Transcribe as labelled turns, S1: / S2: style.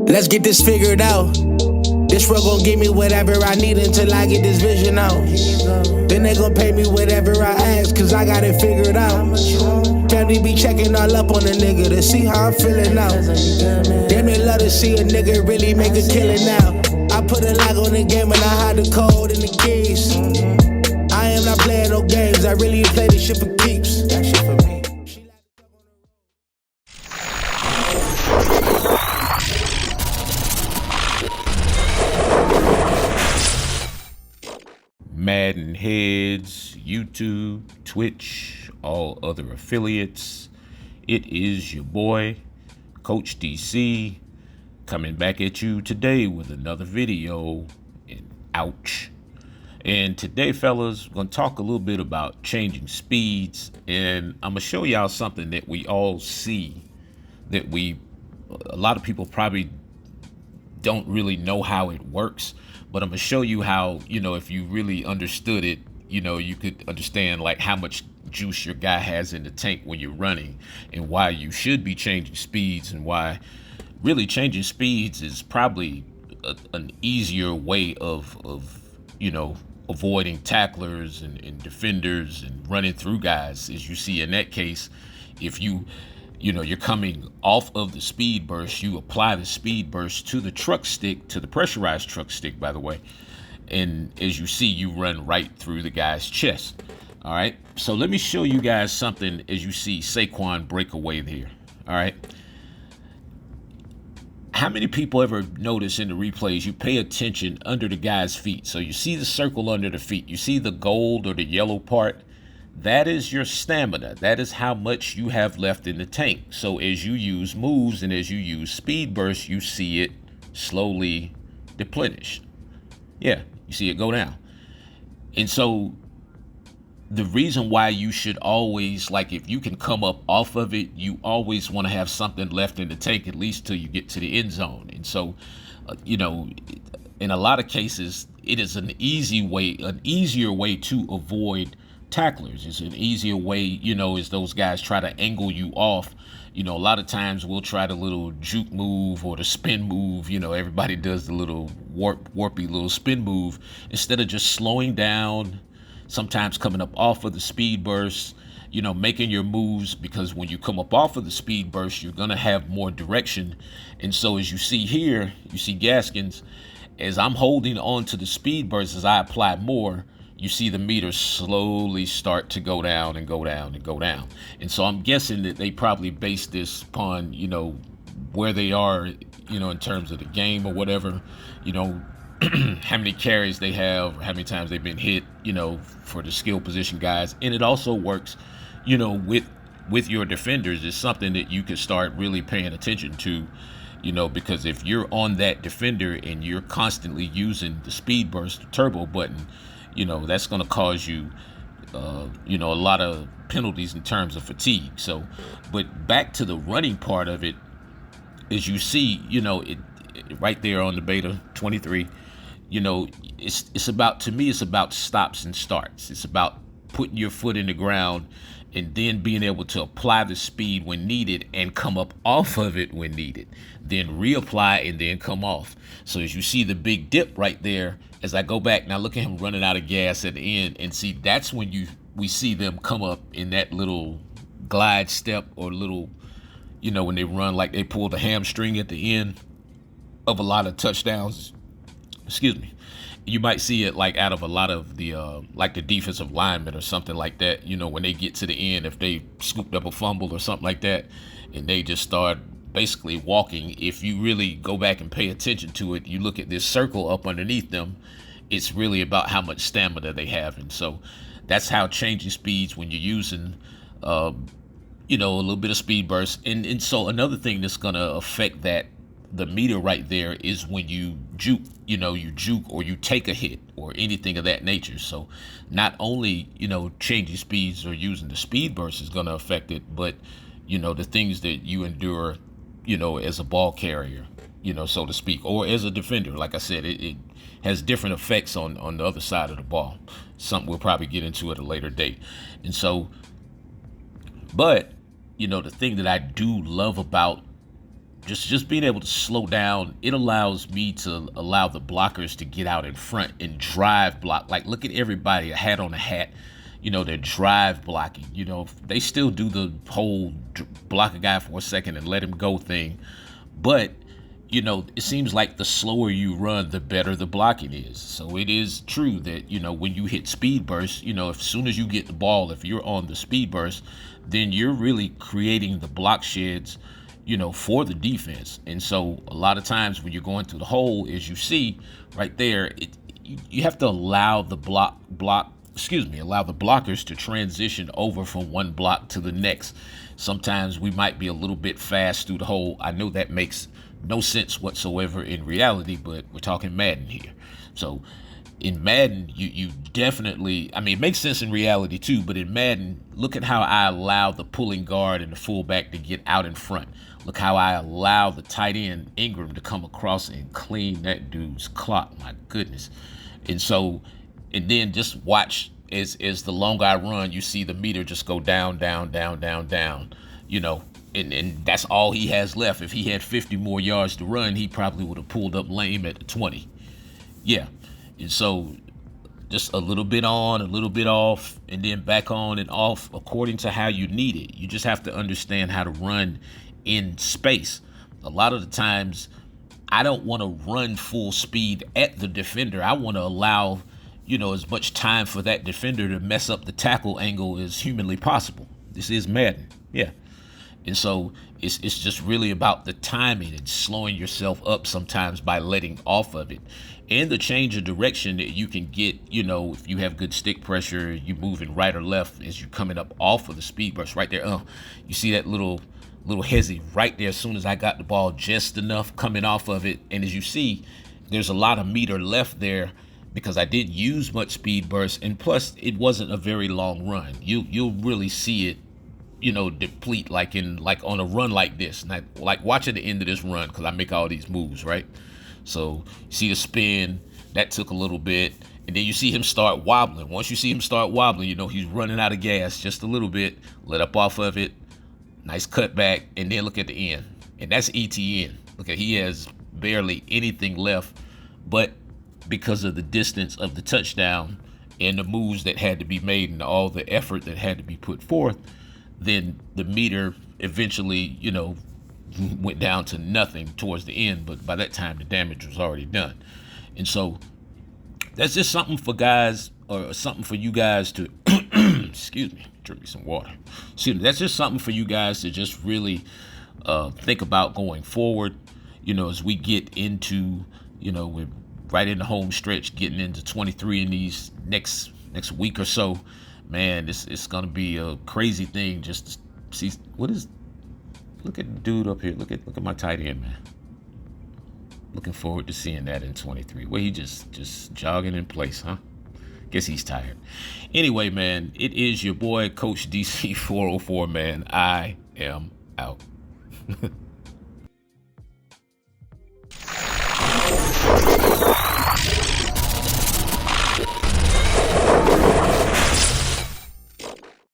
S1: Let's get this figured out. This road gon' give me whatever I need until I get this vision out. Then they gon' pay me whatever I ask, cause I got it figured out. Family be checking all up on a nigga to see how I'm feeling now. Damn, they love to see a nigga really make a killing now. I put a lock on the game and I hide the code and the keys. I am not playing no games, I really play this shit for keeps. That shit for me.
S2: MaddenHeadz, YouTube, Twitch, all other affiliates. It is your boy, Coach DC, coming back at you today with another video. And ouch. And today, fellas, we're going to talk a little bit about changing speeds. And I'm going to show y'all something that we all see, that a lot of people probably don't really know how it works. But I'm gonna show you how, if you really understood it, you could understand like how much juice your guy has in the tank when you're running, and why you should be changing speeds, and why really changing speeds is probably an easier way of avoiding tacklers and defenders and running through guys. As you see in that case, if you're coming off of the speed burst, you apply the speed burst to the truck stick, to the pressurized truck stick, by the way. And as you see, you run right through the guy's chest. All right. So let me show you guys something as you see Saquon break away there. All right. How many people ever notice in the replays, you pay attention under the guy's feet? So you see the circle under the feet. You see the gold or the yellow part? That is your stamina. That is how much you have left in the tank. So as you use moves and as you use speed burst, you see it slowly deplenish. Yeah, you see it go down. And so the reason why you should always, like, if you can come up off of it, you always want to have something left in the tank, at least till you get to the end zone. And so, in a lot of cases, it is an easier way to avoid tacklers. It's an easier way, as those guys try to angle you off. A lot of times we'll try the little juke move or the spin move. Everybody does the little warpy little spin move instead of just slowing down, sometimes coming up off of the speed burst, making your moves, because when you come up off of the speed burst, you're going to have more direction. And so as you see here, you see Gaskins, as I'm holding on to the speed burst, as I apply more, you see the meter slowly start to go down and go down and go down. And so I'm guessing that they probably base this upon, where they are, in terms of the game or whatever, how many carries they have, or how many times they've been hit, for the skill position guys. And it also works, with your defenders. Is something that you could start really paying attention to, because if you're on that defender and you're constantly using the speed burst, the turbo button, that's going to cause you, a lot of penalties in terms of fatigue. So, but back to the running part of it, as you see, it right there on the beta 23, it's about, to me, it's about stops and starts. It's about putting your foot in the ground and then being able to apply the speed when needed and come up off of it when needed, then reapply and then come off. So as you see the big dip right there, as I go back, now look at him running out of gas at the end, and see, that's when we see them come up in that little glide step, or little, when they run like they pull the hamstring at the end of a lot of touchdowns. Excuse me. You might see it like out of a lot of the like the defensive linemen or something like that, when they get to the end, if they scooped up a fumble or something like that, and they just start basically walking. If you really go back and pay attention to it, you look at this circle up underneath them, it's really about how much stamina they have. And so that's how changing speeds, when you're using a little bit of speed burst. And so another thing that's going to affect that, the meter right there, is when you juke, you juke or you take a hit or anything of that nature. So not only, changing speeds or using the speed burst is going to affect it, but, the things that you endure, as a ball carrier. so to speak, or as a defender. Like I said, it has different effects on the other side of the ball. Something we'll probably get into at a later date. And so, but, the thing that I do love about just being able to slow down, it allows me to allow the blockers to get out in front and drive block. Like, look at everybody, a hat on a hat. They're drive blocking. They still do the whole block a guy for a second and let him go thing. But, it seems like the slower you run, the better the blocking is. So it is true that, when you hit speed burst, as soon as you get the ball, if you're on the speed burst, then you're really creating the block sheds, for the defense. And so a lot of times when you're going through the hole, as you see right there, you have to allow the allow the blockers to transition over from one block to the next. Sometimes we might be a little bit fast through the hole. I know that makes no sense whatsoever in reality, but we're talking Madden here. So in Madden, you definitely, it makes sense in reality too, but in Madden, look at how I allow the pulling guard and the fullback to get out in front. Look how I allow the tight end Ingram to come across and clean that dude's clock. My goodness. And so, and then just watch as the longer I run, you see the meter just go down, down, down, down, down, and that's all he has left. If he had 50 more yards to run, he probably would have pulled up lame at the 20. Yeah. And so just a little bit on, a little bit off, and then back on and off according to how you need it. You just have to understand how to run in space. A lot of the times, I don't want to run full speed at the defender. I want to allow, as much time for that defender to mess up the tackle angle as humanly possible. This is Madden. Yeah. And so it's just really about the timing and slowing yourself up sometimes by letting off of it. And the change of direction that you can get, if you have good stick pressure, you moving right or left as you're coming up off of the speed burst right there. You see that little hezzy right there as soon as I got the ball just enough coming off of it. And as you see, there's a lot of meter left there because I didn't use much speed burst. And plus, it wasn't a very long run. You'll really see it, deplete like on a run like this. And like watching the end of this run because I make all these moves, right? So you see the spin, that took a little bit. And then you see him start wobbling. Once you see him start wobbling, he's running out of gas just a little bit. Let up off of it. Nice cutback. And then look at the end. And that's ETN. Look at, he has barely anything left. But because of the distance of the touchdown and the moves that had to be made and all the effort that had to be put forth, then the meter eventually, went down to nothing towards the end. But by that time, the damage was already done. And so that's just something for guys, or something for you guys to, excuse me, drink me some water. Excuse me, that's just something for you guys to just really think about going forward, as we get into, we're right in the home stretch, getting into 23 in these next week or so. Man, it's going to be a crazy thing just to see look at the dude up here. Look at my tight end, man. Looking forward to seeing that in 23. Well, he just jogging in place, huh? Guess he's tired. Anyway, man, it is your boy, Coach DC 404, man. I am out.